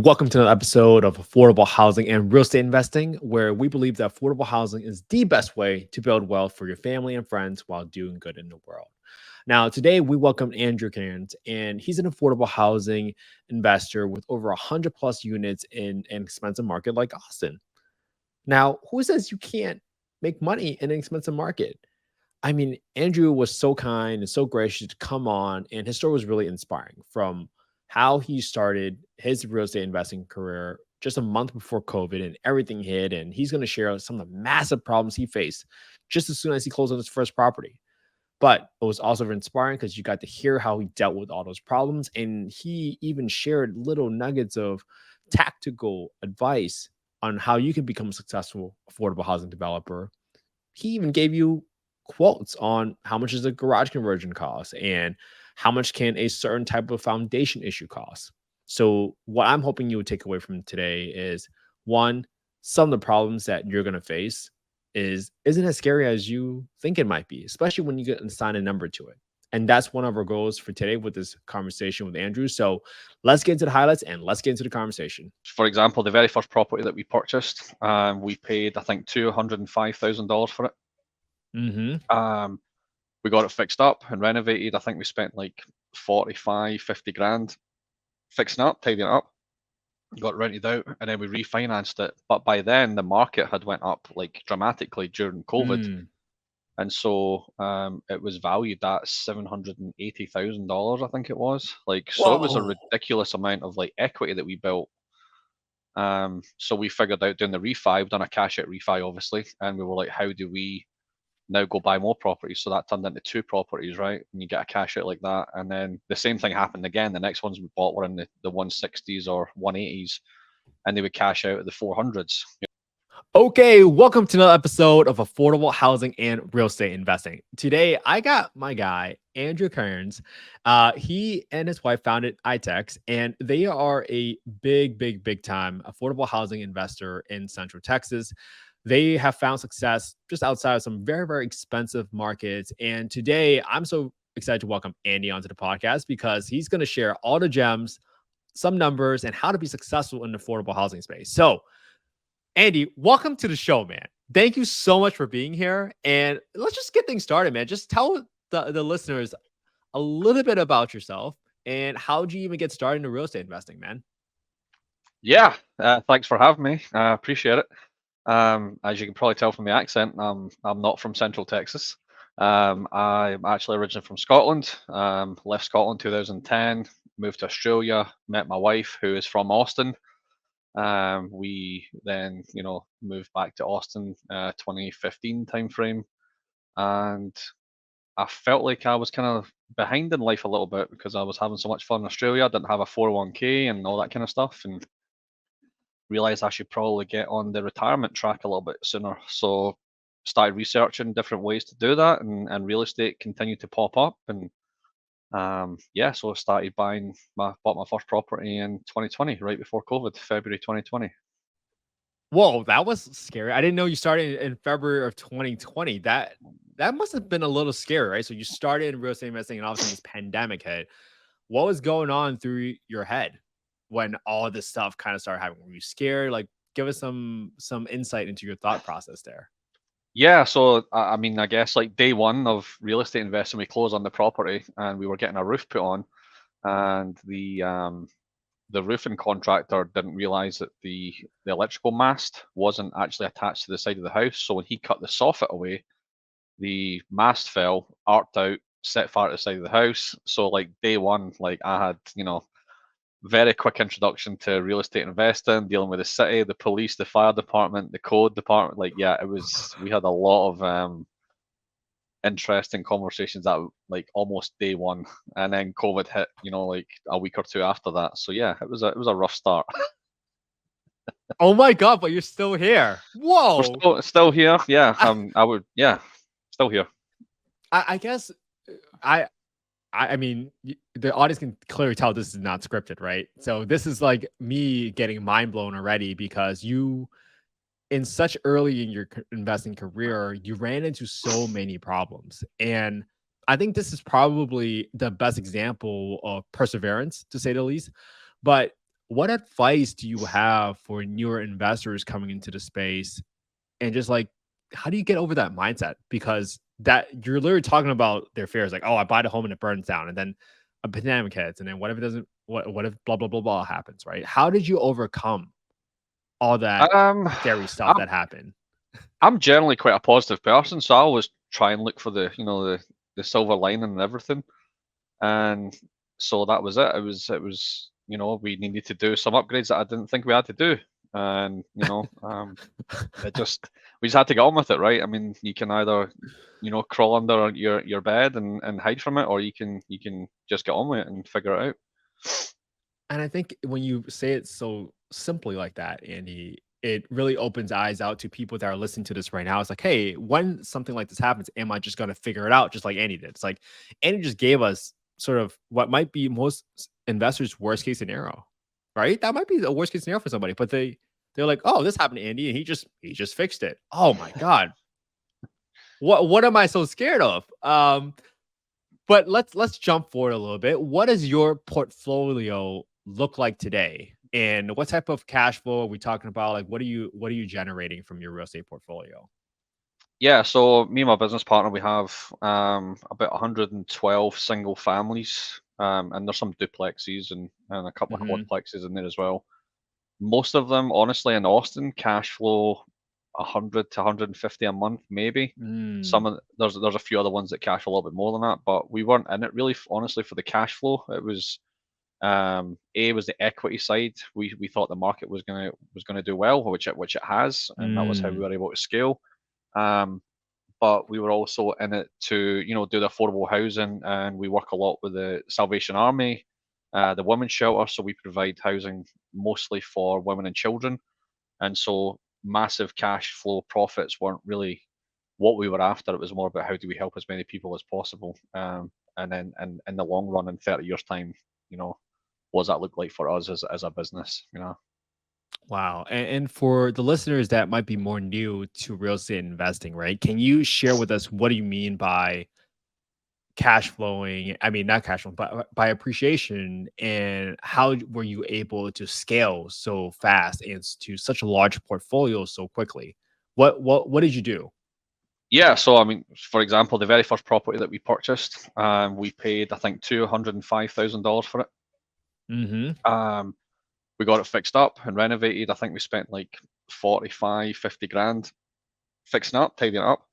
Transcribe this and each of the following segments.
welcome to another episode of Affordable Housing and Real Estate Investing, where we believe that affordable housing is the best way to build wealth for your family and friends while doing good in the world. Now, today we welcome Andrew Cairns, and he's an affordable housing investor with over 100 plus units in an expensive market like Austin. Now, who says you can't make money in an expensive market? I mean, Andrew was so kind and so gracious to come on, and his story was really inspiring from how he started his real estate investing career just a month before COVID and everything hit. And he's going to share some of the massive problems he faced just as soon as he closed on his first property. But it was also very inspiring because you got to hear how he dealt with all those problems. And he even shared little nuggets of tactical advice on how you can become a successful affordable housing developer. He even gave you quotes on how much does a garage conversion cost and how much can a certain type of foundation issue cost. So what I'm hoping you would take away from today is one, some of the problems that you're going to face isn't as scary as you think it might be, especially when you get assign a number to it. And that's one of our goals for today with this conversation with Andrew. So let's get into the highlights and let's get into the conversation. For example, the very first property that we purchased, we paid, I think, $205,000 for it. We got it fixed up and renovated. I think we spent like 45, 50 grand fixing it up, tidying it up, got rented out, and then we refinanced it. But by then the market had went up like dramatically during COVID. And so it was valued at $780,000, I think it was. So it was a ridiculous amount of like equity that we built. So we figured out doing the refi, we've done a cash out refi, obviously, and we were like, how do we now go buy more properties? So that turned into 2 properties, right? And you get a cash out like that. And then the same thing happened again. The next ones we bought were in the 160s or 180s, and they would cash out at the 400s. Okay, welcome to another episode of Affordable Housing and Real Estate Investing. Today, I got my guy, Andrew Cairns. He and his wife founded Ayetex, and they are a big time affordable housing investor in Central Texas. They have found success just outside of some very expensive markets. And today, I'm so excited to welcome Andy onto the podcast because he's going to share all the gems, some numbers, and how to be successful in the affordable housing space. So, Andy, welcome to the show, man. Thank you so much for being here. And let's just get things started, man. Just tell the listeners a little bit about yourself and how did you even get started into real estate investing, man? Yeah, thanks for having me. I appreciate it. As you can probably tell from the accent, I'm not from Central Texas. I'm actually originally from Scotland. Left Scotland 2010, moved to Australia, met my wife who is from Austin. We then, moved back to Austin 2015 timeframe, and I felt like I was kind of behind in life a little bit because I was having so much fun in Australia. I didn't have a 401k and all that kind of stuff, and realized I should probably get on the retirement track a little bit sooner. So started researching different ways to do that, and real estate continued to pop up. And so I started bought my first property in 2020, right before COVID, February 2020. Whoa, that was scary. I didn't know you started in February of 2020. That must have been a little scary, right? So you started in real estate investing and obviously this pandemic hit. What was going on through your head when all this stuff kind of started happening? Were you scared? Like, give us some insight into your thought process there. Yeah, so I mean, I guess like day one of real estate investing, we closed on the property and we were getting a roof put on, and the roofing contractor didn't realize that the electrical mast wasn't actually attached to the side of the house. So when he cut the soffit away, the mast fell, arced out, set fire to the side of the house. So like day one, like I had, very quick introduction to real estate investing, dealing with the city, the police, the fire department, the code department. We had a lot of interesting conversations that like almost day one, and then COVID hit, like a week or two after that. So yeah, it was a rough start. Oh my God, but you're still here. Whoa. We're still here. Yeah. Still here. I guess I mean, the audience can clearly tell this is not scripted, right? So this is like me getting mind blown already because you, in such early in your investing career, you ran into so many problems. And I think this is probably the best example of perseverance, to say the least. But what advice do you have for newer investors coming into the space? And just like, how do you get over that mindset? Because that you're literally talking about their fears, like, oh, I buy the home and it burns down, and then a pandemic hits, and then what if it doesn't? What if blah blah blah blah happens? Right? How did you overcome all that Um, scary stuff I'm that happened? I'm generally quite a positive person, so I always try and look for the silver lining and everything. And so that was it. It was we needed to do some upgrades that I didn't think we had to do, and it just we just had to get on with it, right? I mean, you can either crawl under your bed and hide from it, or you can just get on with it and figure it out. And I think when you say it so simply like that, Andy, it really opens eyes out to people that are listening to this right now. It's like, hey, when something like this happens, am I just going to figure it out just like Andy did? It's like Andy just gave us sort of what might be most investors' worst case scenario, right? That might be the worst case scenario for somebody, but they're like, oh, this happened to Andy, and he just fixed it. Oh my god, what am I so scared of? But let's jump forward a little bit. What does your portfolio look like today? And what type of cash flow are we talking about? Like what are you generating from your real estate portfolio? Yeah, so me and my business partner, we have about 112 single families, and there's some duplexes and a couple of Mhm. quadplexes in there as well. Most of them, honestly, in Austin, cash flow 100 to 150 a month, maybe. Mm. There's a few other ones that cash a little bit more than that, but we weren't in it really, honestly, for the cash flow. It was was the equity side. We thought the market was gonna do well, which it has, and that was how we Mm. were able to scale. Um, but we were also in it to do the affordable housing, and we work a lot with the Salvation Army, the women's shelter. So we provide housing mostly for women and children, and so massive cash flow profits weren't really what we were after. It was more about how do we help as many people as possible, and then and in the long run, in 30 years time, you know what does that look like for us as a business? Wow. And for the listeners that might be more new to real estate investing, right? Can you share with us what do you mean by cash flowing? I mean, not cash flow, but by appreciation, and how were you able to scale so fast and to such a large portfolio so quickly? What did you do? Yeah, so I mean, for example, the very first property that we purchased, we paid I think $205,000 for it. Mhm. Um, we got it fixed up and renovated. I think we spent like 45, 50 grand fixing it up, tidying it up,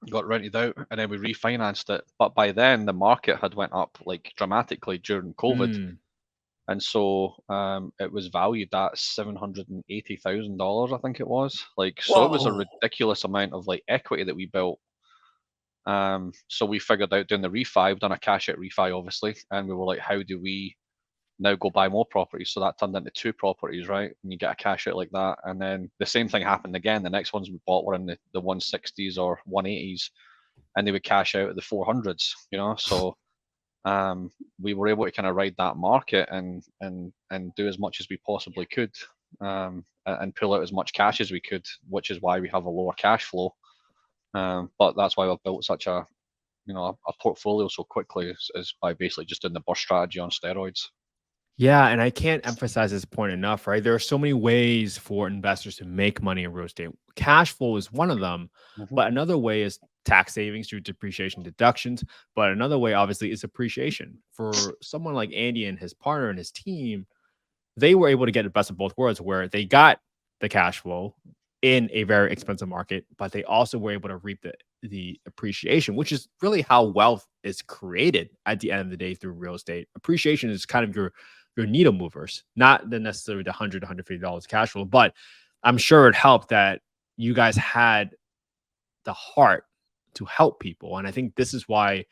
got it rented out, and then we refinanced it. But by then, the market had went up like dramatically during COVID, Mm. and so it was valued at $780,000. I think it was like so. It was a Whoa. ridiculous amount of like equity that we built. So we figured out doing the refi. We've done a cash out refi, obviously, and we were like, how do we now go buy more properties? So that turned into two properties, right? And you get a cash out like that. And then the same thing happened again. The next ones we bought were in the 160s or 180s, and they would cash out at the 400s. So we were able to kind of ride that market and do as much as we possibly could, and pull out as much cash as we could, which is why we have a lower cash flow. But that's why we've built such a portfolio so quickly is by basically just doing the burst strategy on steroids. Yeah, and I can't emphasize this point enough, right? There are so many ways for investors to make money in real estate. Cash flow is one of them, Hmm. but another way is tax savings through depreciation deductions. But another way, obviously, is appreciation. For someone like Andy and his partner and his team, they were able to get the best of both worlds where they got the cash flow in a very expensive market, but they also were able to reap the appreciation, which is really how wealth is created at the end of the day through real estate. Appreciation is kind of your needle movers, not the necessarily the $100 to $150 cash flow. But I'm sure it helped that you guys had the heart to help people. And I think this is why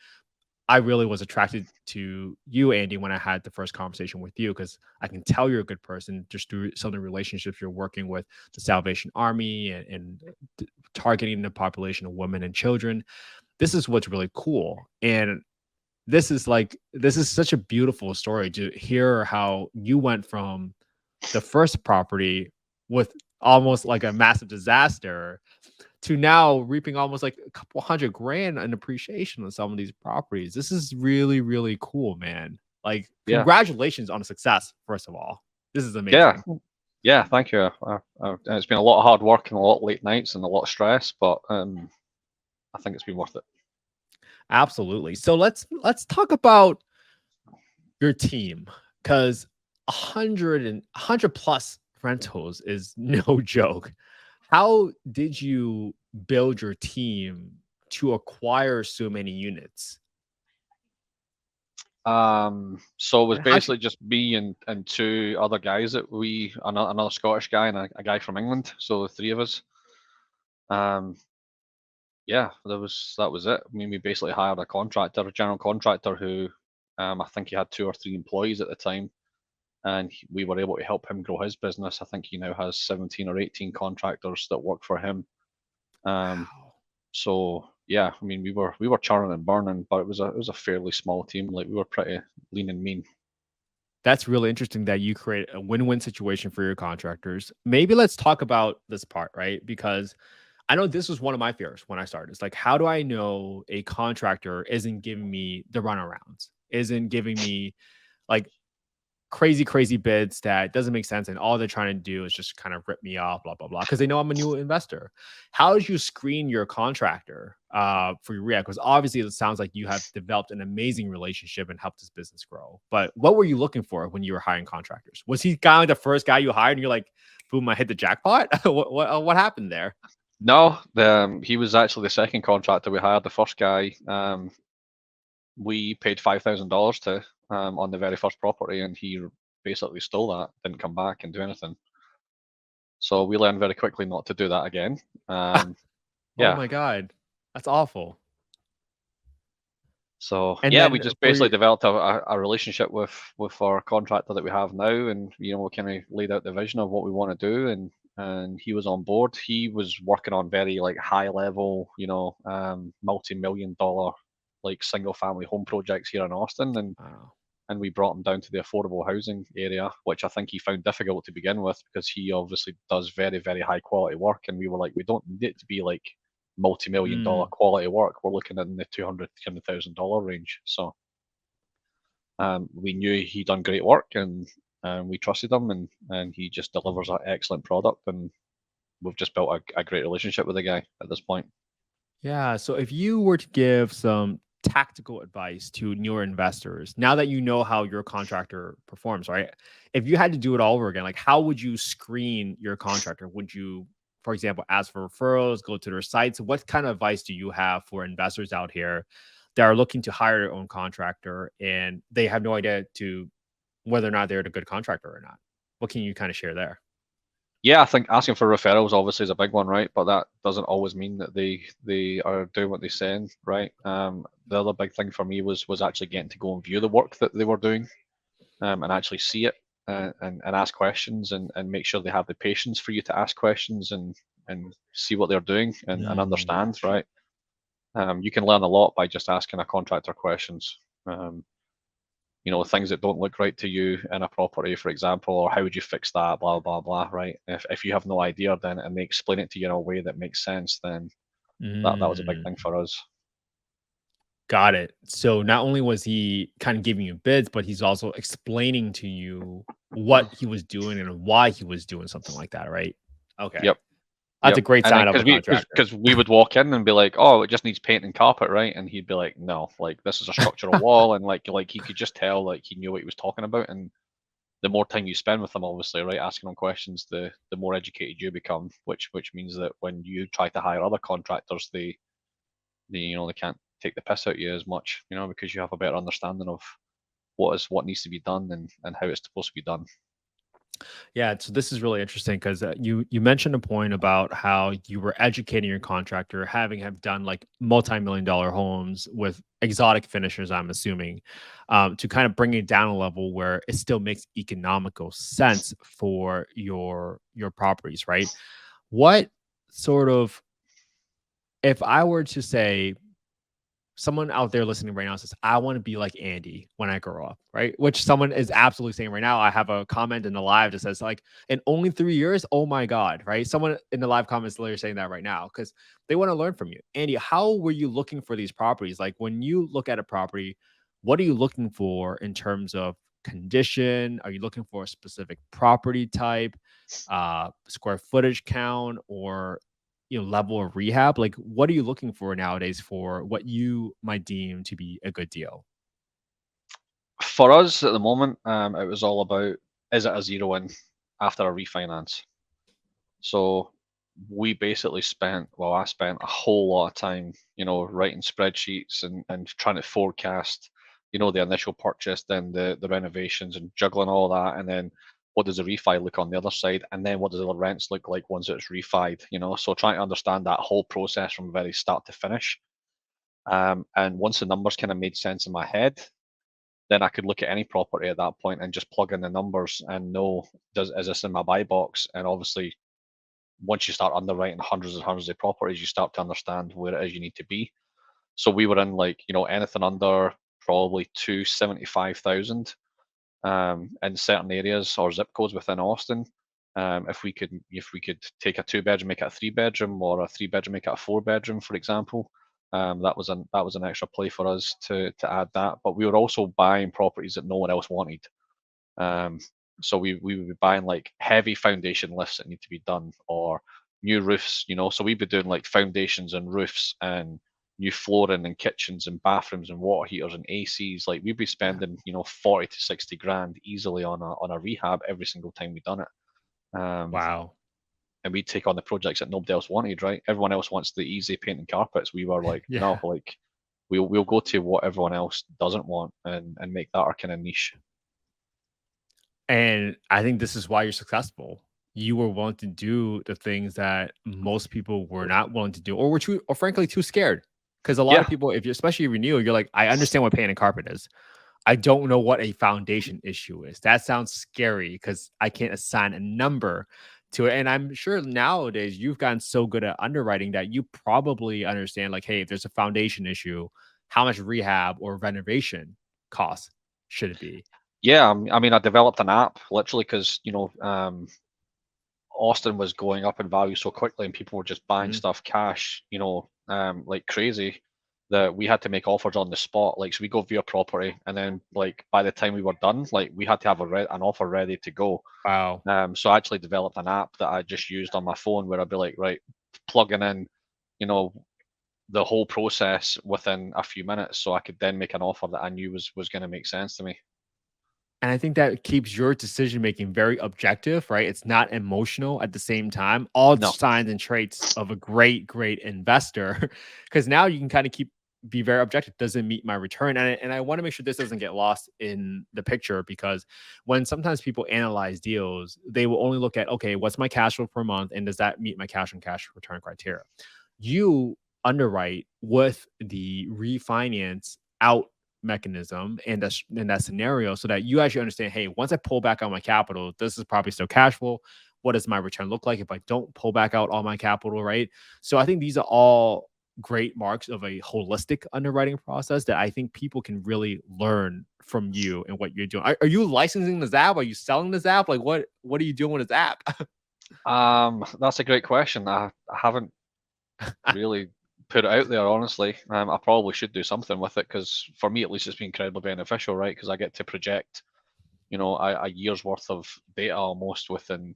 I really was attracted to you, Andy, when I had the first conversation with you, because I can tell you're a good person just through some of the relationships you're working with the Salvation Army and targeting the population of women and children. This is what's really cool. And this is such a beautiful story to hear how you went from the first property with almost like a massive disaster to now reaping almost like a couple hundred grand in appreciation on some of these properties. This is really, really cool, man. Like, Yeah. congratulations on the success, first of all. This is Yeah, amazing. yeah. Thank you. It's been a lot of hard work and a lot of late nights and a lot of stress, but I think it's been worth it. Absolutely. So let's talk about your team, because 100 plus rentals is no joke. How did you build your team to acquire so many units? So it was And how basically just me and two other guys that another Scottish guy and a guy from England. So the three of us. Um, yeah, that was it. I mean, we basically hired a contractor, a general contractor who, I think he had 2 or 3 employees at the time, and we were able to help him grow his business. I think he now has 17 or 18 contractors that work for him. Um, wow. so yeah, I mean, we were churning and burning, but it was a fairly small team. Like we were pretty lean and mean. That's really interesting that you create a win-win situation for your contractors. Maybe let's talk about this part, right? Because I know this was one of my fears when I started. It's like, how do I know a contractor isn't giving me the runarounds, isn't giving me like crazy bids that doesn't make sense, and all they're trying to do is just kind of rip me off, blah blah blah, because they know I'm a new investor. How did you screen your contractor for your rehab? Because obviously it sounds like you have developed an amazing relationship and helped this business grow, but what were you looking for when you were hiring contractors? Was he kind of like the first guy you hired and you're like, boom, I hit the jackpot? What happened there? No, he was actually the second contractor we hired. The first guy, we paid $5,000 to on the very first property, and he basically stole that, didn't come back and do anything. So we learned very quickly not to do that again. Oh Yeah. my god, that's awful. So And yeah, we then just for basically your developed a relationship with our contractor that we have now, and we kind of laid out the vision of what we want to do, and he was on board. He was working on very like high level, multi-million dollar like single family home projects here in Austin, wow. and we brought him down to the affordable housing area, which I think he found difficult to begin with because he obviously does very, very high quality work. And we were like, we don't need it to be like multi-million dollar Mm. quality work. We're looking in the 200,000 range. So we knew he done great work, and we trusted him, and he just delivers an excellent product. And we've just built a great relationship with the guy at this point. Yeah. So if you were to give some tactical advice to newer investors, now that you know how your contractor performs, right? If you had to do it all over again, like how would you screen your contractor? Would you, for example, ask for referrals, go to their sites? What kind of advice do you have for investors out here that are looking to hire their own contractor and they have no idea to whether or not they're a good contractor or not? What can you kind of share there? Yeah, I think asking for referrals obviously is a big one, right? But that doesn't always mean that they are doing what they're saying, right? The other big thing for me was actually getting to go and view the work that they were doing, and actually see it, and ask questions, and make sure they have the patience for you to ask questions, and see what they're doing, and Mm, understand, right? You can learn a lot by just asking a contractor questions. Um, things that don't look right to you in a property, for example, or how would you fix that, blah, blah, blah, right? If you have no idea, then and they explain it to you in a way that makes sense, then that was a big mm. thing for us. Got it. So not only was he kind of giving you bids, but he's also explaining to you what he was doing and why he was doing something like that, right? Okay. Yep, That's a yep. great And then sign of a contractor. because we would walk in and be like, oh, it just needs paint and carpet, right? And he'd be like, no, like this is a structural wall, and like he could just tell like he knew what he was talking about. And the more time you spend with them, obviously, right, asking them questions, the more educated you become, which means that when you try to hire other contractors, they can't take the piss out of you as much, because you have a better understanding of what needs to be done, and how it's supposed to be done. Yeah, so this is really interesting because you mentioned a point about how you were educating your contractor, having have done like multi-million dollar homes with exotic finishers, I'm assuming, to kind of bring it down a level where it still makes economical sense for your properties, right? What sort of, if I were to say, someone out there listening right now says, I want to be like Andy when I grow up, right? Which someone is absolutely saying right now. I have a comment in the live that says, like, in only 3 years, oh my God, right? Someone in the live comments literally saying that right now because they want to learn from you. Andy, how were you looking for these properties? Like, when you look at a property, what are you looking for in terms of condition? Are you looking for a specific property type, square footage count, or level of rehab? Like, what are you looking for nowadays for what you might deem to be a good deal? For us at the moment, it was all about, is it a zero in after a refinance? So we basically spent, well, I spent a whole lot of time, writing spreadsheets and trying to forecast, the initial purchase, then the renovations and juggling all that. And then what does the refi look on the other side? And then what does the rents look like once it's refied, So trying to understand that whole process from very start to finish. And once the numbers kind of made sense in my head, then I could look at any property at that point and just plug in the numbers and know, is this in my buy box? And obviously, once you start underwriting hundreds and hundreds of properties, you start to understand where it is you need to be. So we were in, like, anything under probably 275,000 in certain areas or zip codes within Austin. If we could take a two-bedroom, make it a three-bedroom, or a three-bedroom, make it a four-bedroom, for example. That was an extra play for us to add that. But we were also buying properties that no one else wanted. Um, so we would be buying like heavy foundation lifts that need to be done, or new roofs. So we'd be doing like foundations and roofs and new flooring and kitchens and bathrooms and water heaters and ACs. Like, we'd be Yeah. spending 40 to 60 grand easily on a rehab every single time we done it. Um, Wow. and we'd take on the projects that nobody else wanted. Right? Everyone else wants the easy paint and carpets. We were like, no, Yeah. like we'll go to what everyone else doesn't want and make that our kind of niche. And I think this is why you're successful. You were willing to do the things that most people were not willing to do, or were too, or frankly, too scared. Because a lot of Yeah, people, if you, especially if you're new, you're like, I understand what paint and carpet is. I don't know what a foundation issue is. That sounds scary because I can't assign a number to it. And I'm sure nowadays you've gotten so good at underwriting that you probably understand, like, hey, if there's a foundation issue, how much rehab or renovation cost should it be? yeah. I mean, I developed an app literally because Austin was going up in value so quickly, and people were just buying Mhm. stuff cash, like crazy, that we had to make offers on the spot. Like, so we go view a property, and then, like, by the time we were done, like, we had to have an offer ready to go. Wow. So I actually developed an app that I just used on my phone, where I'd be like, right, plugging in, you know, the whole process within a few minutes, so I could then make an offer that I knew was going to make sense to me. And I think that keeps your decision making very objective, right? It's not emotional at the same time. All No, signs and traits of a great, great investor. Because now you can kind of be very objective. Does it meet my return? And I want to make sure this doesn't get lost in the picture, because when sometimes people analyze deals, they will only look at, okay, what's my cash flow per month, and does that meet my cash on cash return criteria? You underwrite with the refinance out mechanism in that scenario, so that you actually understand, hey, once I pull back on my capital, this is probably still cash flow. What does my return look like if I don't pull back out all my capital, right? So I think these are all great marks of a holistic underwriting process that I think people can really learn from you and what you're doing. Are you licensing the app? Are you selling this app? Like, what are you doing with this app? that's a great question. I haven't really put it out there, honestly. I probably should do something with it, because for me, at least, it's been incredibly beneficial, right? Because I get to project, a year's worth of data almost within,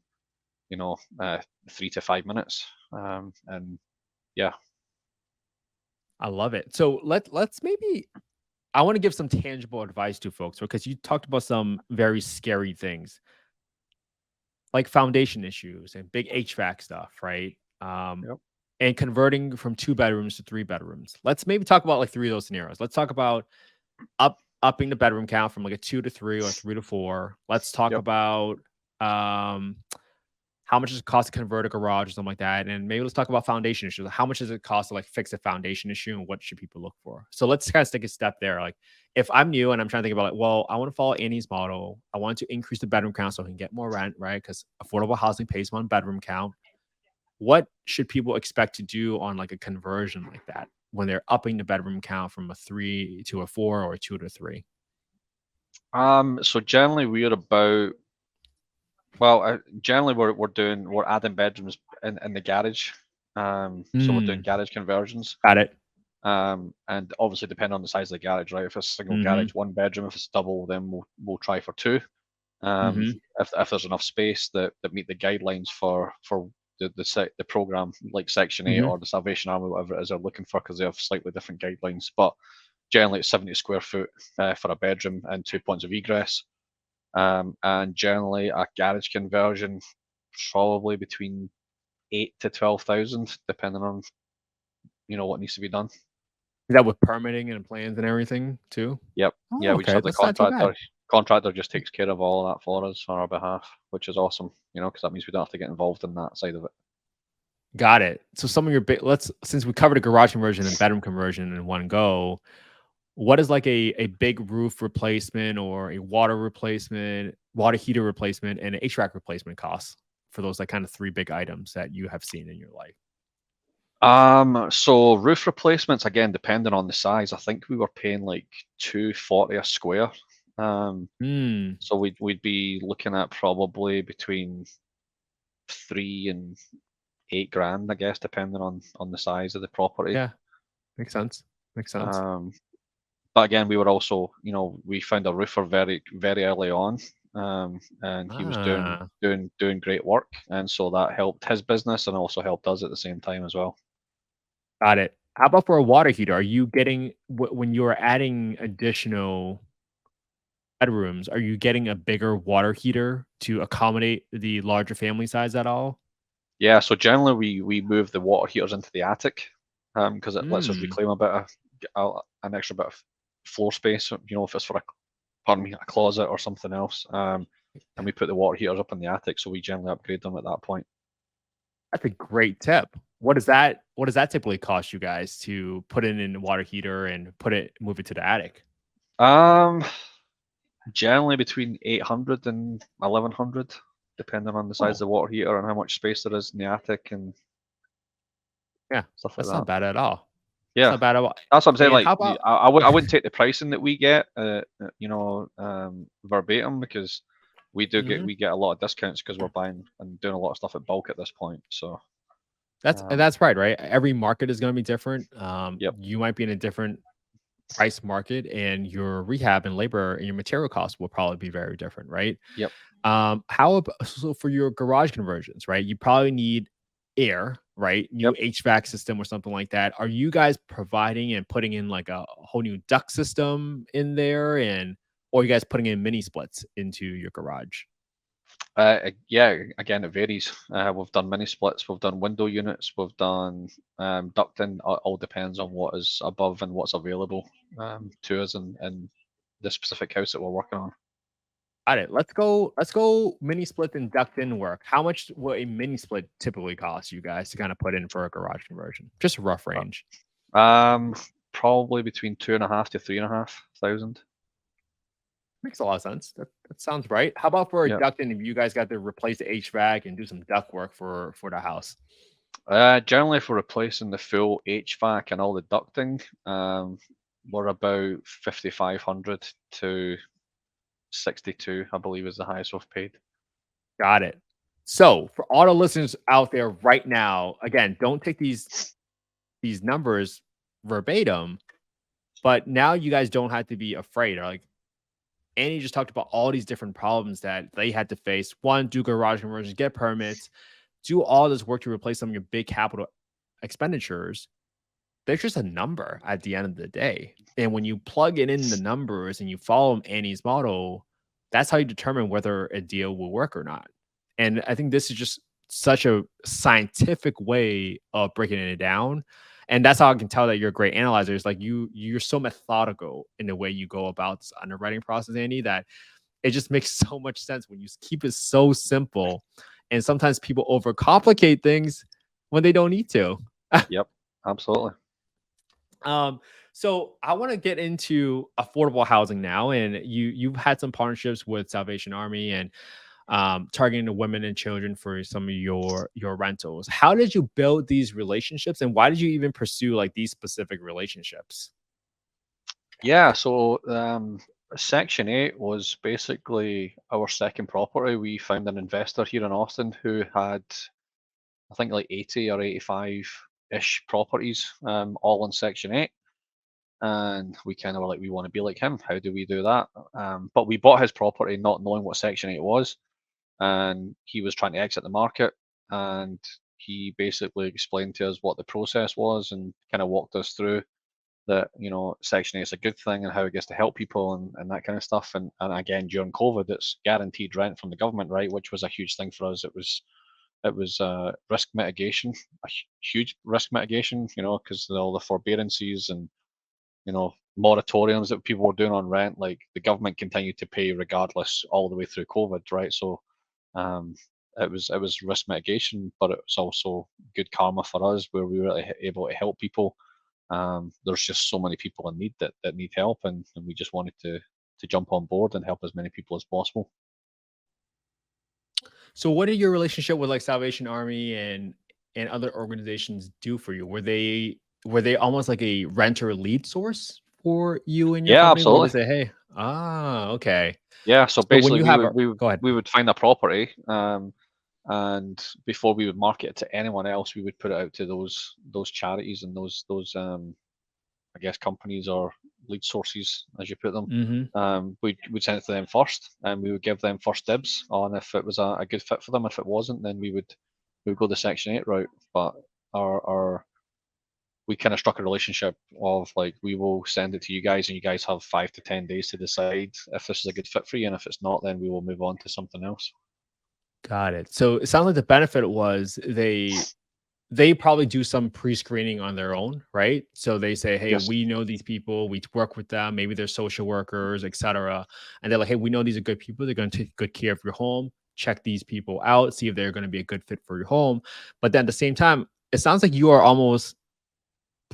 you know, uh, 3 to 5 minutes. And yeah, I love it. So let's maybe, I want to give some tangible advice to folks, because you talked about some very scary things like foundation issues and big HVAC stuff, right? yep, And converting from two bedrooms to three bedrooms. Let's maybe talk about like three of those scenarios. Let's talk about upping the bedroom count from like a two to three or three to four. Let's talk yep. about um how much does it cost to convert a garage or something like that? And maybe let's talk about foundation issues. How much does it cost to like fix a foundation issue, and what should people look for? So let's kind of take a step there. Like, if I'm new and I'm trying to think about, like, well, I want to follow Annie's model. I want to increase the bedroom count so I can get more rent, right? Because affordable housing pays one bedroom count. What should people expect to do on like a conversion like that when they're upping the bedroom count from a three to a four or a two to three? So generally we're about, well, generally we're adding bedrooms in the garage. So we're doing Mm, garage conversions. got it. And obviously depending on the size of the garage, right? If it's a single Mm-hmm. garage, one bedroom. If it's double, then we'll try for two. Um, Mm-hmm. if there's enough space that meet the guidelines for the program, like Section 8 Mm-hmm. or the Salvation Army, whatever it is they're looking for, because they have slightly different guidelines. But generally, it's 70 square foot for a bedroom and 2 points of egress. And generally, a garage conversion probably between 8 to 12,000, depending on what needs to be done. Is that with permitting and plans and everything too? Yep. Oh, Yeah, we just okay. have the That's not too bad. contractor. Contractor just takes care of all that for us on our behalf, which is awesome. Because that means we don't have to get involved in that side of it. Got it. So some of your big let's since we covered a garage conversion and bedroom conversion in one go, what is like a big roof replacement or a water replacement, water heater replacement, and an HVAC replacement costs for those like kind of three big items that you have seen in your life? So roof replacements, again, depending on the size, I think we were paying like 240 a square. Um, Hmm. so we'd be looking at probably between 3 and 8 grand, I guess, depending on the size of the property. Yeah, makes sense. Makes sense. Um, but again, we were also, we found a roofer very, very early on, and he was doing Ah, doing doing great work, and so that helped his business and also helped us at the same time as well. got it. How about for a water heater? Are you getting when you are adding additional bedrooms? Are you getting a bigger water heater to accommodate the larger family size at all? Yeah, so generally we move the water heaters into the attic, because it lets us Hmm. reclaim an extra bit of floor space. If it's for a closet or something else, and we put the water heaters up in the attic, so we generally upgrade them at that point. That's a great tip. What does that typically cost you guys to put in a water heater and move it to the attic? Um, Generally between 800 and 1100, depending on the size Oh, of the water heater and how much space there is in the attic and yeah, stuff like that's not that. bad at all. That's Yeah, not bad at all. that's what I'm saying. And Like, how about I wouldn't take the pricing that we get, verbatim, because Mhm. we get a lot of discounts because we're buying and doing a lot of stuff at bulk at this point. So, um, That's right? Every market is gonna be different. yep, You might be in a different price market, and your rehab and labor and your material costs will probably be very different, right? yep, How about so for your garage conversions, right? You probably need air, right? New yep. HVAC system or something like that. Are you guys providing and putting in like a whole new duct system in there, or are you guys putting in mini splits into your garage? Yeah, again, it varies. We've done mini splits, we've done window units, we've done ducting. All depends on what is above and what's available to us in the specific house that we're working on. Got it. Let's go mini split and duct in work. How much will a mini split typically cost you guys to kind of put in for a garage conversion? Just a rough range. Um, Probably between 2.5 to 3.5 thousand. Makes a lot of sense. That sounds right. How about for a Yeah. ducting if you guys got to replace the HVAC and do some duct work for the house? Generally, for replacing the full HVAC and all the ducting, we're about 5,500 to 62, I believe, is the highest we've paid. Got it. So for all the listeners out there right now, again, don't take these numbers verbatim, but now you guys don't have to be afraid. Or like Annie just talked about all these different problems that they had to face. One, do garage conversions, get permits, do all this work to replace some of your big capital expenditures. They're just a number at the end of the day. And when you plug it in the numbers and you follow Annie's model, that's how you determine whether a deal will work or not. And I think this is just such a scientific way of breaking it down. And that's how I can tell that you're a great analyzer. Is like you're so methodical in the way you go about this underwriting process, Andy, that it just makes so much sense when you keep it so simple. And sometimes people overcomplicate things when they don't need to. Yep, absolutely. Um, so I want to get into affordable housing now, and you've had some partnerships with Salvation Army and targeting the women and children for some of your rentals. How did you build these relationships, and why did you even pursue like these specific relationships? Yeah, so Section 8 was basically our second property. We found an investor here in Austin who had, I think, like 80 or 85 ish properties, all in Section 8. And we kind of were like, we want to be like him. How do we do that? But we bought his property not knowing what Section 8 was. And he was trying to exit the market. And he basically explained to us what the process was and kind of walked us through that, Section 8 is a good thing and how it gets to help people and that kind of stuff. And again, during COVID, it's guaranteed rent from the government, right? Which was a huge thing for us. It was risk mitigation, a huge risk mitigation, because all the forbearances and moratoriums that people were doing on rent, like the government continued to pay regardless all the way through COVID, right? So um, it was risk mitigation, but it was also good karma for us where we were really able to help people. There's just so many people in need that need help, and we just wanted to jump on board and help as many people as possible. So what did your relationship with like Salvation Army and other organizations do for you? Were they almost like a renter lead source for you and your Yeah, company where they absolutely. say, "Hey, okay." Yeah, so So when basically you we have would a we would go ahead. we would find a property, and before we would market it to anyone else, we would put it out to those charities and those I guess companies or lead sources, as you put them. Mhm. We'd send it to them first, and we would give them first dibs on if it was a good fit for them. If it wasn't, then we would go the Section 8 route. But our we kind of struck a relationship of like, we will send it to you guys, and you guys have 5 to 10 days to decide if this is a good fit for you, and if it's not, then we will move on to something else. Got it. So it sounds like the benefit was they probably do some pre-screening on their own, right? So they say, "Hey, Yes. we know these people. We work with them. Maybe they're social workers, etc." And they're like, "Hey, we know these are good people. They're going to take good care of your home. Check these people out. See if they're going to be a good fit for your home." But then at the same time, it sounds like you are almost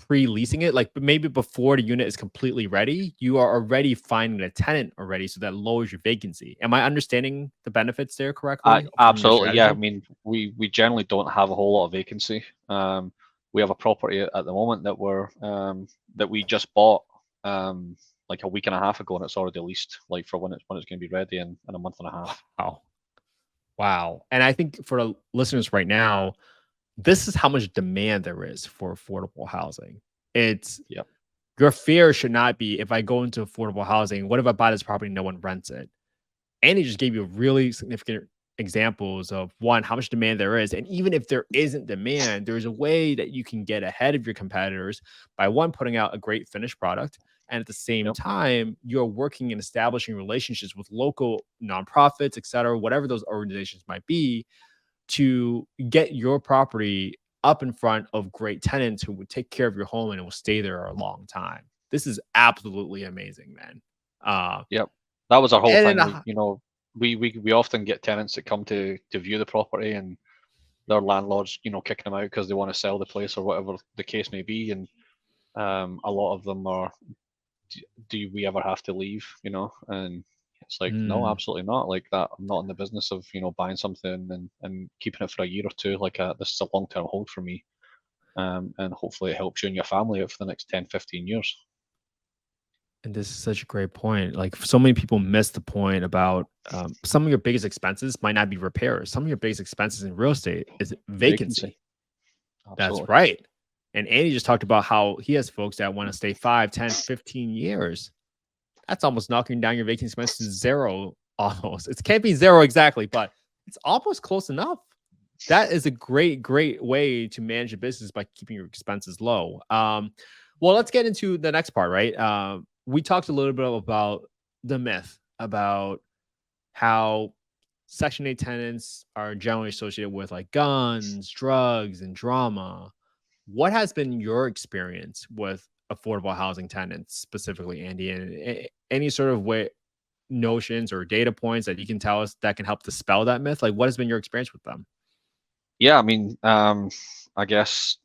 pre-leasing it, like maybe before the unit is completely ready, you are already finding a tenant already, so that lowers your vacancy. Am I understanding the benefits there correctly from your Absolutely, yeah. I strategy? mean, we generally don't have a whole lot of vacancy. We have a property at the moment that we just bought like a week and a half ago, and it's already leased, like for when it's going to be ready in a month and a half. Wow. Wow. And I think for the listeners right now, this is how much demand there is for affordable housing. It's Yep. your fear should not be, if I go into affordable housing, what if I buy this property and no one rents it? And he just gave you really significant examples of one, how much demand there is. And even if there isn't demand, there's a way that you can get ahead of your competitors by one, putting out a great finished product. And at the same Yep. time, you're working and establishing relationships with local nonprofits, et cetera, whatever those organizations might be, to get your property up in front of great tenants who would take care of your home and it will stay there a long time. This is absolutely amazing, man. Uh, Yep. That was our whole and thing. then, We often get tenants that come to view the property, and their landlords, kicking them out because they want to sell the place or whatever the case may be. And a lot of them are, do we ever have to leave? And it's like, no, mm, absolutely not. Like that, I'm not in the business of buying something and keeping it for a year or two. Like this is a long term hold for me, and hopefully it helps you and your family out for the next 10, 15 years. and this is such a great point. Like so many people miss the point about some of your biggest expenses might not be repairs. Some of your biggest expenses in real estate is Vacancy, vacancy. That's absolutely. right. And Andy just talked about how he has folks that want to stay 5, 10, 15 years. That's almost knocking down your vacancy expense to zero almost. It can't be zero exactly, but it's almost close enough. That is a great, great way to manage a business by keeping your expenses low. Well, let's get into the next part, right? We talked a little bit about the myth about how Section 8 tenants are generally associated with like guns, drugs, and drama. What has been your experience with affordable housing tenants, specifically, Andy? And any sort of way, notions or data points that you can tell us that can help dispel that myth? Like, what has been your experience with them? Yeah, I mean, I guess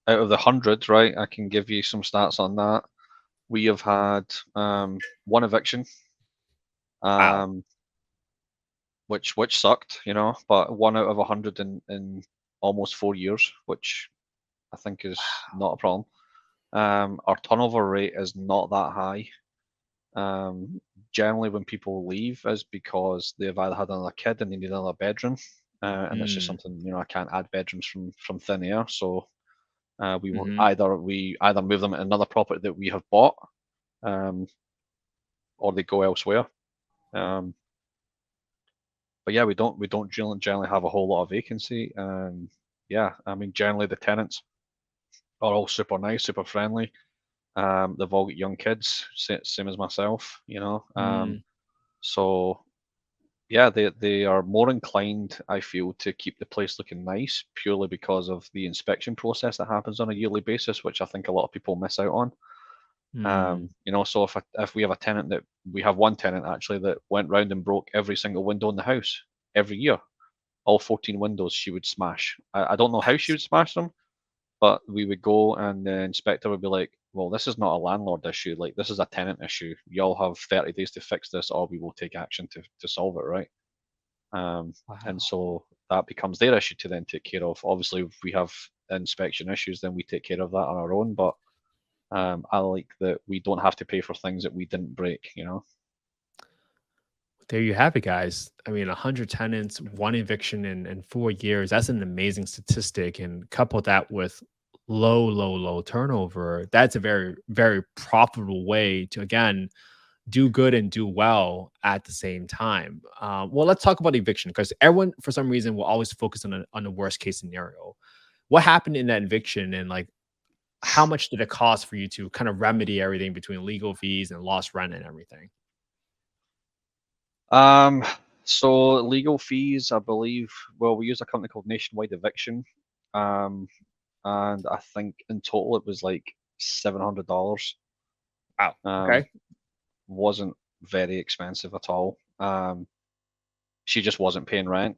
out of the hundred, right, I can give you some stats on that. We have had one eviction, Wow. um, which sucked, but one out of 100 in almost 4 years, which I think is not a problem. Our turnover rate is not that high. Generally, when people leave, is because they've either had another kid and they need another bedroom, and it's just Mm. something, I can't add bedrooms from thin air. So We will Hmm. either move them to another property that we have bought, um, or they go elsewhere. Um, but yeah, we don't generally have a whole lot of vacancy. And yeah, I mean, generally the tenants are all super nice, super friendly. They've all got young kids, same as myself, you know. Mm, So yeah, they are more inclined, I feel, to keep the place looking nice purely because of the inspection process that happens on a yearly basis, which I think a lot of people miss out on. mm. You know, so if we have a tenant that we have one tenant actually that went round and broke every single window in the house every year, all 14 windows she would smash. I don't know how she would smash them, but we would go and the inspector would be like, well, this is not a landlord issue. Like, this is a tenant issue. You all have 30 days to fix this, or we will take action to solve it, right? And Wow. so that becomes their issue to then take care of. Obviously, if we have inspection issues, then we take care of that on our own. But I like that we don't have to pay for things that we didn't break, you know? There you have it, guys. I mean, 100 tenants, one eviction in 4 years. That's an amazing statistic. And couple that with low, low, low turnover. That's a very, very profitable way to, again, do good and do well at the same time. Well, let's talk about eviction because everyone, for some reason, will always focus on the worst case scenario. What happened in that eviction, and like how much did it cost for you to kind of remedy everything between legal fees and lost rent and everything? Um, so legal fees, I believe, well, we use a company called Nationwide Eviction. Um, and I think in total it was like $700. Wow. Um, Okay. wasn't very expensive at all. She just wasn't paying rent,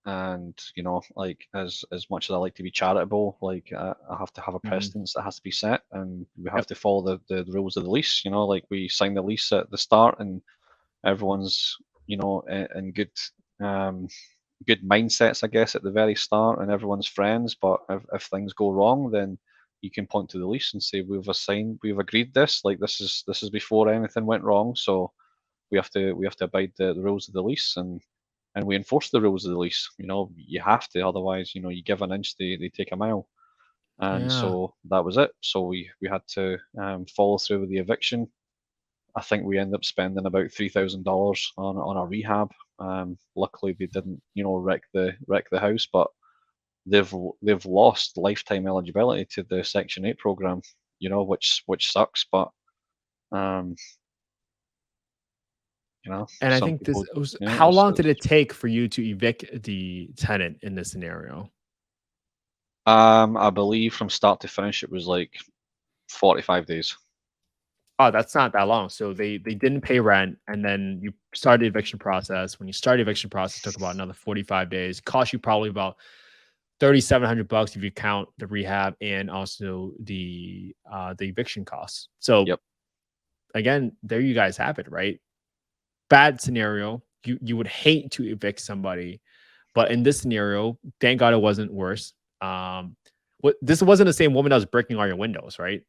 and you know, like as much as I like to be charitable, like I have to have a Hmm. precedence that has to be set, and we have Yep. to follow the rules of the lease. You know, like we sign the lease at the start, and everyone's, you know, in um, good mindsets, I guess, at the very start, and everyone's friends. But if things go wrong, then you can point to the lease and say we've agreed this. Like this is before anything went wrong, so we have to abide the rules of the lease, and we enforce the rules of the lease. You know, you have to, otherwise, you know, you give an inch, they take a mile. And Yeah. so that was it. So we had to follow through with the eviction. I think we ended up spending about $3,000 on a rehab. Luckily, they didn't, you know, wreck the house, but they've lost lifetime eligibility to the Section 8 program. You know, which sucks, but um, you know, And I some think this people, was, you know, how long did it take for you to evict the tenant in this scenario? I believe from start to finish it was like 45 days. Oh, that's not that long. So they didn't pay rent, and then you started the eviction process. When you started the eviction process, it took about another 45 days. Cost you probably about $3,700 if you count the rehab and also the eviction costs. So Yep. again, there you guys have it, right? Bad scenario. You would hate to evict somebody, but in this scenario, thank God it wasn't worse. What this wasn't the same woman that was breaking all your windows, right?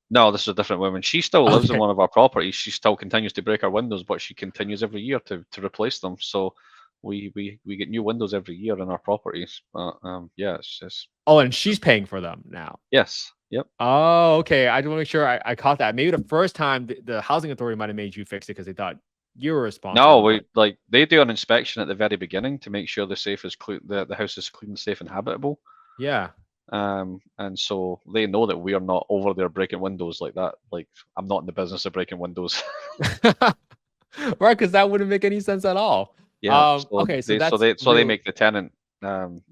No, this is a different woman. She still lives in Okay. one of our properties. She still continues to break our windows, but she continues every year to replace them. So we get new windows every year in our properties. But yeah, it's just Oh, and she's paying for them now. yes, yep. Oh, okay. I just want to make sure I caught that. Maybe the first time the housing authority might have made you fix it because they thought you were No, responsible. we But like they do an inspection at the very beginning to make sure the house is clean, safe, and habitable. yeah. And so they know that we are not over there breaking windows like that. Like I'm not in the business of breaking windows. Right, because that wouldn't make any sense at all. Yeah, so Okay, so they so that's they so they real. make the tenant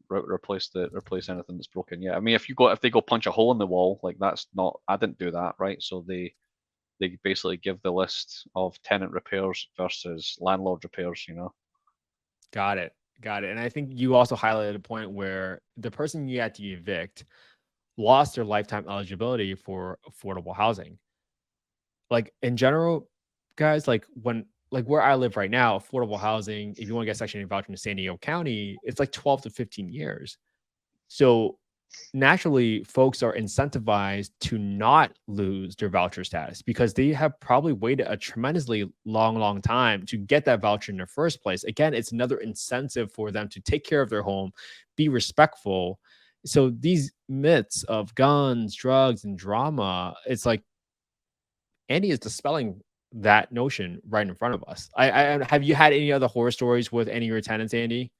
replace anything that's broken. Yeah, I mean if they go punch a hole in the wall, like that's not, I didn't do that, right? So they basically give the list of tenant repairs versus landlord repairs. You know. Got it. Got it. And I think you also highlighted a point where the person you had to evict lost their lifetime eligibility for affordable housing. Like in general, guys, like where I live right now, affordable housing, if you want to get Section 8 voucher in San Diego County, it's like 12 to 15 years. So naturally, folks are incentivized to not lose their voucher status because they have probably waited a tremendously long, long time to get that voucher in the first place. Again, it's another incentive for them to take care of their home, be respectful, So these myths of guns, drugs, and drama, it's like Andy is dispelling that notion right in front of us. Have you had any other horror stories with any of your tenants, Andy?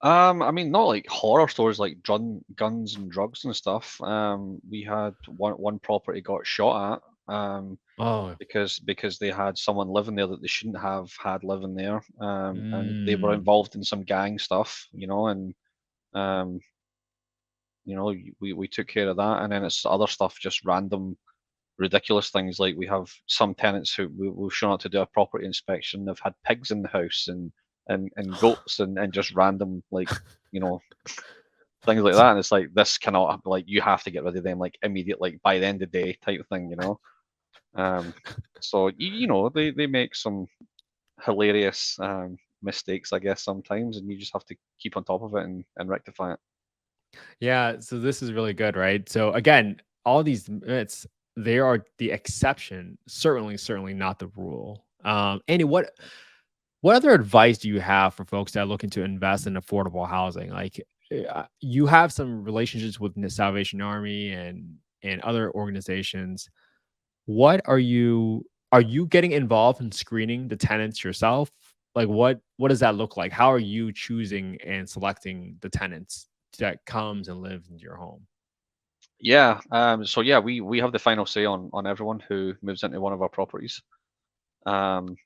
I mean, not like horror stories like guns and drugs and stuff. We had one property got shot at, Oh, because they had someone living there that they shouldn't have had living there, and they were mm, involved in some gang stuff, and um, we took care of that, and then it's other stuff, just random ridiculous things like we have some tenants who we've shown up to do a property inspection. They've had pigs in the house and goats and just random like you know things like that. And it's like this cannot like you have to get rid of them like immediate like by the end of the day type thing. Um, so they make some hilarious mistakes I guess sometimes, and you just have to keep on top of it and rectify it. yeah. So this is really good, right? So again, all these myths, they are the exception, certainly not the rule. Andy, what other advice do you have for folks that are looking to invest in affordable housing? Like, you have some relationships with the Salvation Army and other organizations. What are you getting involved in screening the tenants yourself? Like, what does that look like? How are you choosing and selecting the tenants that comes and lives into your home? Yeah. So yeah, we have the final say on everyone who moves into one of our properties. Um,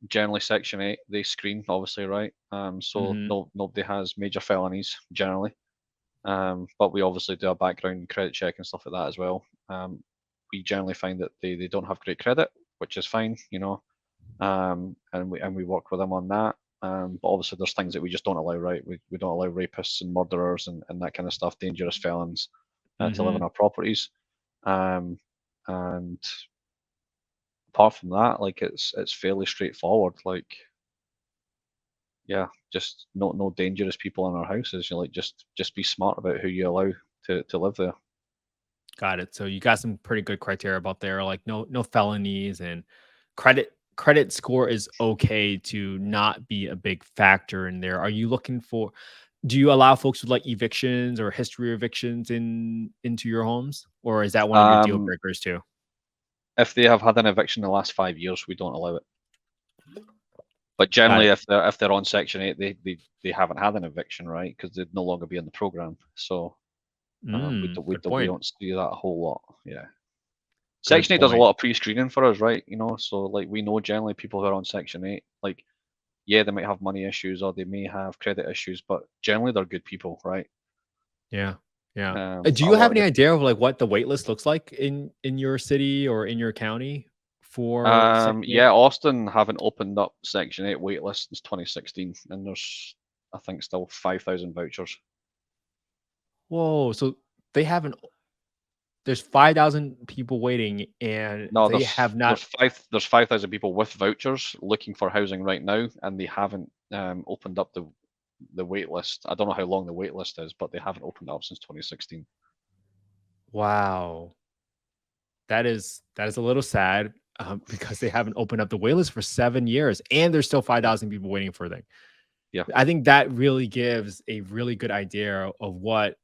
Generally, Section 8, they screen, obviously, right? So Mhm. nobody has major felonies generally. But we obviously do a background credit check and stuff like that as well. We generally find that they don't have great credit, which is fine. And we work with them on that. But obviously, there's things that we just don't allow, right? We don't allow rapists and murderers and that kind of stuff, dangerous felons, to live in Mhm. our properties. Um, and apart from that, like it's fairly straightforward. Like, yeah, just no dangerous people in our houses. Like just be smart about who you allow to live there. Got it. So you got some pretty good criteria about there, like no felonies and credit score is okay to not be a big factor in there. Are you looking for do you allow folks with like evictions or history of evictions into your homes? Or is that one of your deal Um, breakers too? if they have had an eviction in the last 5 years, we don't allow it. But Got generally, it. if they're on Section 8, they haven't had an eviction, right? Because they'd no longer be in the program. So we don't we Good don't we point. don't see that a whole lot. Yeah. Good Section 8 does a point. lot of pre-screening for us, right? So like we know generally people who are on Section 8, like yeah, they might have money issues or they may have credit issues, but generally they're good people, right? Yeah. Yeah. Do A you lot have of any the idea of like what the wait list looks like in your city or in your county for Section 8? Yeah, Austin haven't opened up Section 8 waitlist since 2016, and there's I think still 5,000 vouchers. Whoa, so they haven't there's 5,000 people waiting and No, they have not there's 5,000 people with vouchers looking for housing right now, and they haven't opened up the wait list. I don't know how long the wait list is, but they haven't opened up since 2016. wow. That is a little sad, because they haven't opened up the wait list for 7 years, and there's still Yeah, 5,000 people waiting for them. yeah, I think that really gives a really good idea of what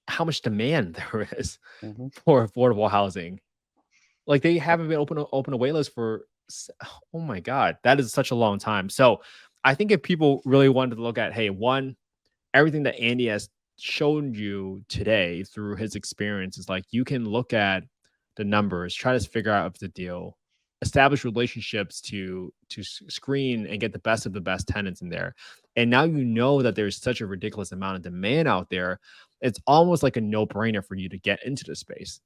how much demand there is hmm for affordable housing. Like, they haven't been open a wait list for oh my god, that is such a long time. So, I think if people really wanted to look at, hey, one, everything that Andy has shown you today through his experience is like you can look at the numbers, try to figure out if it's a deal, establish relationships to screen and get the best of the best tenants in there. And now you know that there's such a ridiculous amount of demand out there. It's almost like a no-brainer for you to get into the space.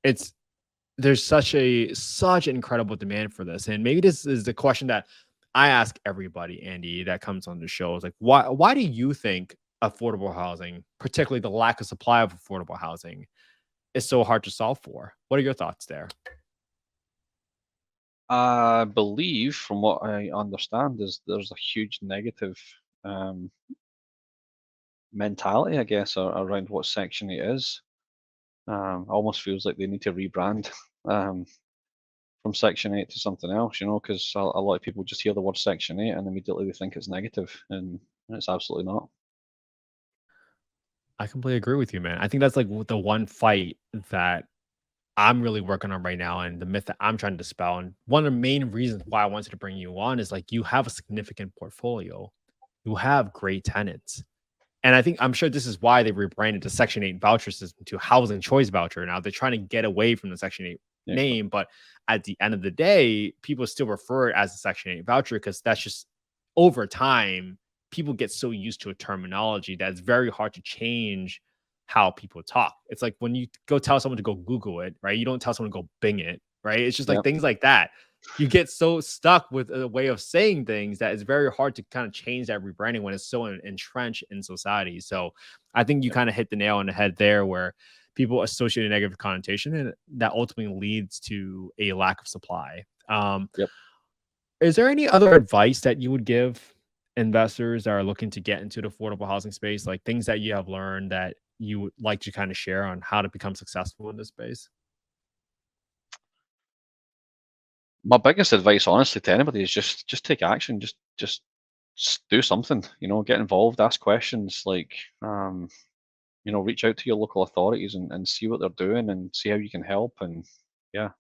It's there's such incredible demand for this. And maybe this is the question that I ask everybody, Andy, that comes on the show is like, why do you think affordable housing, particularly the lack of supply of affordable housing, is so hard to solve for? What are your thoughts there? I believe, from what I understand, is there's a huge negative um, mentality, I guess, around what Section 8 is. Almost feels like they need to rebrand um, from Section 8 to something else, because a lot of people just hear the word Section 8 and immediately they think it's negative, and it's absolutely not. I completely agree with you, man. I think that's like the one fight that I'm really working on right now, and the myth that I'm trying to dispel. And one of the main reasons why I wanted to bring you on is like you have a significant portfolio, you have great tenants. And I think I'm sure this is why they rebranded the Section 8 voucher system to housing choice voucher. Now they're trying to get away from the Section 8 Yeah, name, but at the end of the day, people still refer it as a Section 8 voucher because that's just over time, people get so used to a terminology that it's very hard to change how people talk. It's like when you go tell someone to go Google it, right? You don't tell someone to go Bing it, right? It's just yeah, like things like that. You get so stuck with a way of saying things that it's very hard to kind of change that rebranding when it's so entrenched in society. So I think you yeah, kind of hit the nail on the head there where people associate a negative connotation and that ultimately leads to a lack of supply. yep. Is there any other advice that you would give investors that are looking to get into the affordable housing space, like things that you have learned that you would like to kind of share on how to become successful in this space? My biggest advice, honestly, to anybody is just take action. Just do something. Get involved, ask questions. Reach out to your local authorities and see what they're doing and see how you can help. And yeah,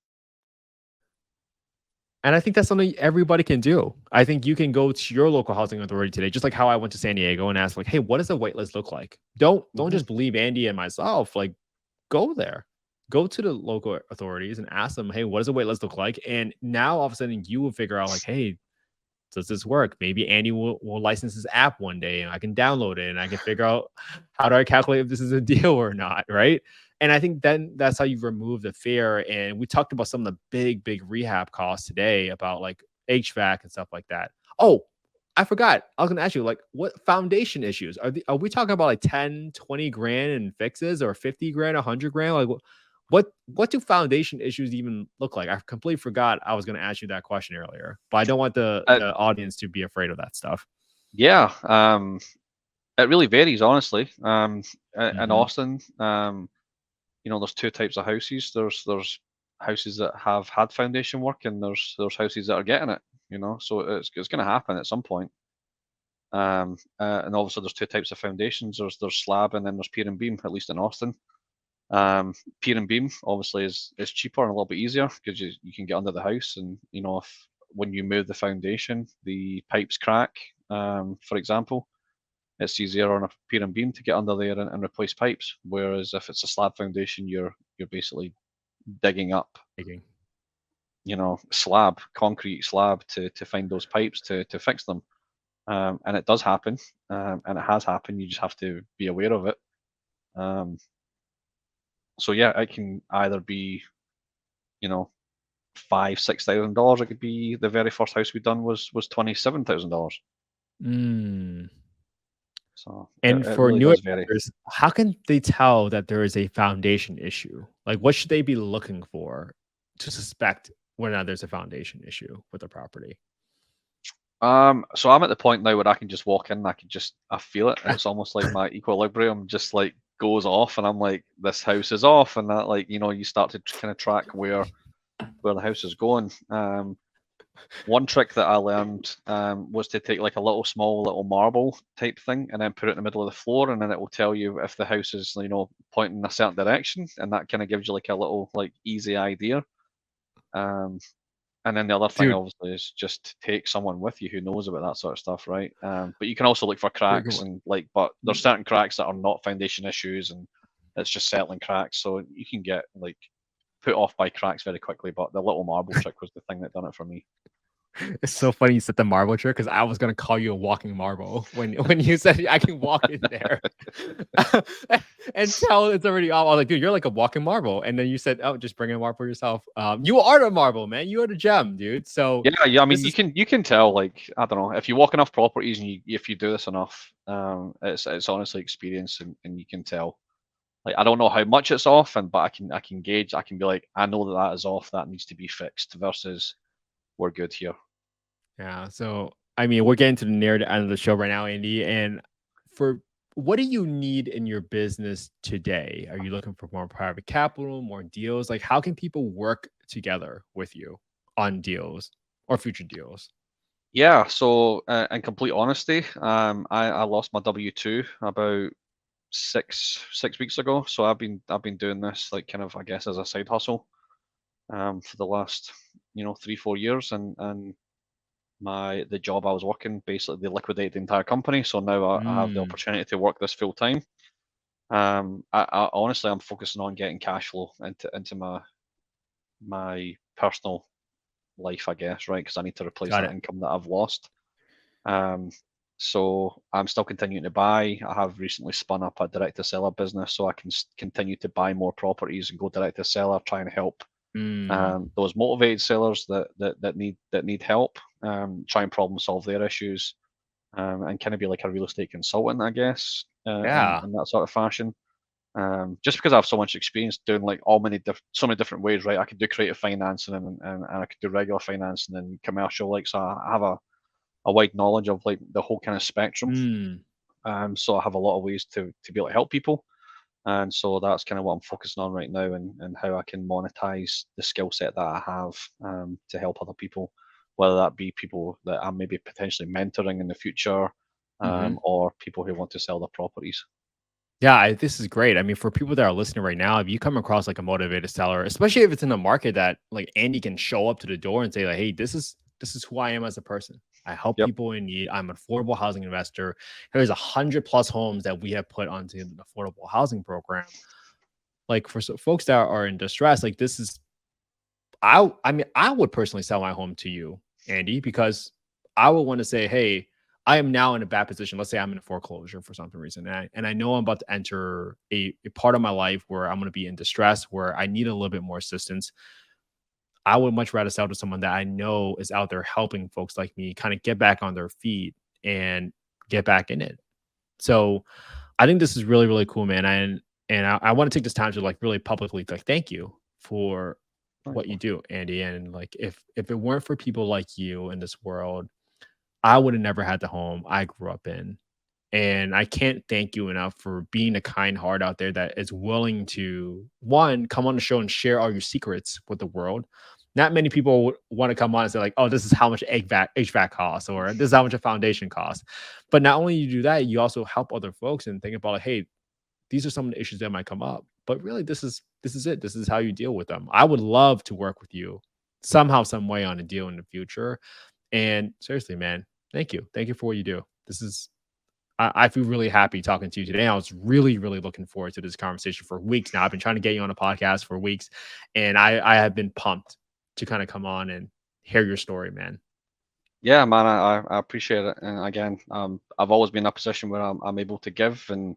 And I think that's something everybody can do. I think you can go to your local housing authority today, just like how I went to San Diego and asked, like, "Hey, what does a wait list look like?" Don't hmm just believe Andy and myself. Like, go there, go to the local authorities and ask them, "Hey, what does a wait list look like?" And now all of a sudden, you will figure out, like, "Hey, does this work?" Maybe Andy will license his app one day and I can download it and I can figure out how do I calculate if this is a deal or not, right? And I think then that's how you remove the fear. And we talked about some of the big rehab costs today about like HVAC and stuff like that. Oh, I forgot. I was going to ask you, like, what foundation issues are we talking about, like 10, 20 grand in fixes or 50 grand, 100 grand? Like, what do foundation issues even look like? I completely forgot I was going to ask you that question earlier, but I don't want uh, the audience to be afraid of that stuff. yeah. It really varies, honestly. In Mhm. Austin, there's two types of houses. There's houses that have had foundation work, and there's houses that are getting it. So it's going to happen at some point. And obviously, there's two types of foundations. There's slab, and then there's pier and beam. At least in Austin, pier and beam obviously is cheaper and a little bit easier because you can get under the house, and if when you move the foundation, the pipes crack, for example, it's easier on a pier and beam to get under there and replace pipes. Whereas if it's a slab foundation, you're basically digging up, Taking. concrete slab to find those pipes to fix them. And it does happen, and it has happened. You just have to be aware of it. Um, so yeah, it can either be, you know, $5,000, $6,000. It could be the very first house we done was $27,000. Mm. So And it for really new does vary. investors, how can they tell that there is a foundation issue? Like, what should they be looking for to suspect whether or not there's a foundation issue with the property? So I'm at the point now where I can just walk in, and I feel it. It's almost like my equilibrium just like goes off, and I'm like, this house is off, and that, like, you start to kind of track where the house is going. One trick that I learned was to take like a little marble type thing and then put it in the middle of the floor, and then it will tell you if the house is, pointing in a certain direction, and that kind of gives you like a little like easy idea. Um, and then the other thing, Dude, obviously, is just to take someone with you who knows about that sort of stuff, right? But you can also look for very good cracks, one. and but there's certain cracks that are not foundation issues, and it's just settling cracks. So you can get like put off by cracks very quickly. But the little marble trick was the thing that done it for me. It's so funny you said the marble trick because I was gonna call you a walking marble when you said I can walk in there and tell it's already off. I was like, dude, you're like a walking marble. And then you said, oh, just bring in a marble yourself. You are the marble, man. You are the gem, dude. So Yeah, yeah. I mean, this you is can you can tell, like, I don't know, if you walk enough properties and if you do this enough, it's honestly experience, and you can tell. Like, I don't know how much it's off, but I can gauge. I can be like, I know that is off. That needs to be fixed. Versus, we're good here. yeah. So I mean, we're getting to the near the end of the show right now, Andy. And for what do you need in your business today? Are you looking for more private capital, more deals? Like, how can people work together with you on deals or future deals? Yeah. So, in complete honesty, I lost my W-2 about six weeks ago. So I've been doing this like kind of, I guess, as a side hustle for the last 3-4 years, and the job I was working, basically they liquidated the entire company. So now I have the Mm, opportunity to work this full time. I honestly, I'm focusing on getting cash flow into my personal life, I guess, right? Because I need to replace got that it. income that I've lost. Um, so I'm still continuing to buy. I have recently spun up a direct to seller business, so I can continue to buy more properties and go direct to seller, try and help Mm, those motivated sellers that need help, try and problem solve their issues, and kind of be like a real estate consultant, I guess, yeah. in that sort of fashion. Just because I have so much experience doing like so many different ways, right? I could do creative financing and I could do regular financing and commercial, like, so I have a wide knowledge of like the whole kind of spectrum. Mm. So I have a lot of ways to be able to help people. And so that's kind of what I'm focusing on right now, and how I can monetize the skill set that I have, to help other people, whether that be people that I'm maybe potentially mentoring in the future, Hmm. or people who want to sell their properties. Yeah, this is great. I mean, for people that are listening right now, if you come across like a motivated seller, especially if it's in a market that like Andy can show up to the door and say like, "Hey, this is who I am as a person. I help Yep. people in need. I'm an affordable housing investor. Here's 100+ homes that we have put onto the affordable housing program." Like for folks that are in distress, like this is I mean, I would personally sell my home to you, Andy, because I would want to say, hey, I am now in a bad position. Let's say I'm in a foreclosure for some reason, and I know I'm about to enter a part of my life where I'm going to be in distress, where I need a little bit more assistance. I would much rather sell to someone that I know is out there helping folks like me kind of get back on their feet and get back in it. So I think this is really, really cool, man. And I want to take this time to like really publicly like thank you for Thanks, what you man. do, Andy. And like if it weren't for people like you in this world, I would have never had the home I grew up in. And I can't thank you enough for being a kind heart out there that is willing to one come on the show and share all your secrets with the world. Not many people want to come on and say like, "Oh, this is how much HVAC costs," or "This is how much a foundation costs." But not only you do that, you also help other folks and think about like, "Hey, these are some of the issues that might come up." But really, this is it. This is how you deal with them. I would love to work with you somehow, some way on a deal in the future. And seriously, man, thank you. Thank you for what you do. This is I feel really happy talking to you today. I was really, really looking forward to this conversation for weeks now. I've been trying to get you on a podcast for weeks, and I have been pumped to kind of come on and hear your story, man. Yeah, man, I appreciate it. And again, I've always been in a position where I'm able to give and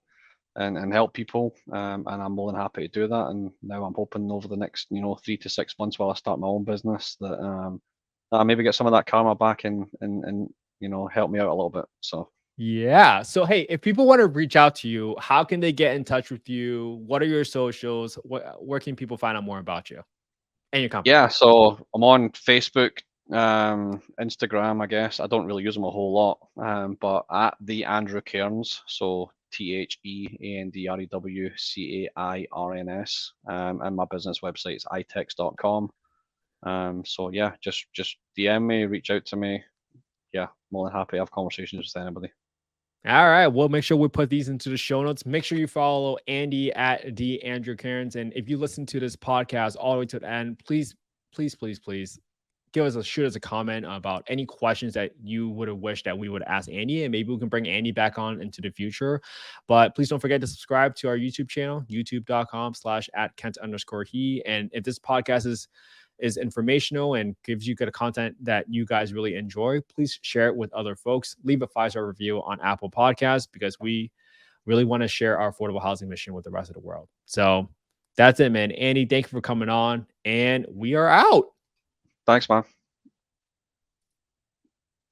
help people, and I'm more than happy to do that. And now I'm hoping over the next 3 to 6 months while I start my own business that I maybe get some of that karma back and help me out a little bit. So Yeah. So, hey, if people want to reach out to you, how can they get in touch with you? What are your socials? Where can people find out more about you and your company? yeah, so I'm on Facebook, Instagram. I guess I don't really use them a whole lot, but at the Andrew Cairns, so TheAndrewCairns, and my business website is Ayetex.com. So yeah, just DM me, reach out to me. Yeah, more than happy to have conversations with anybody. All right. Well, make sure we put these into the show notes. Make sure you follow Andy at the Andrew Cairns. And if you listen to this podcast all the way to the end, please, please, please, please shoot us a comment about any questions that you would have wished that we would ask Andy, and maybe we can bring Andy back on into the future. But please don't forget to subscribe to our YouTube channel, youtube.com/at Kent_he. And if this podcast is informational and gives you good content that you guys really enjoy, please share it with other folks. Leave a 5-star review on Apple Podcasts because we really want to share our affordable housing mission with the rest of the world. So that's it, man. Andy, thank you for coming on, and we are out. Thanks, man.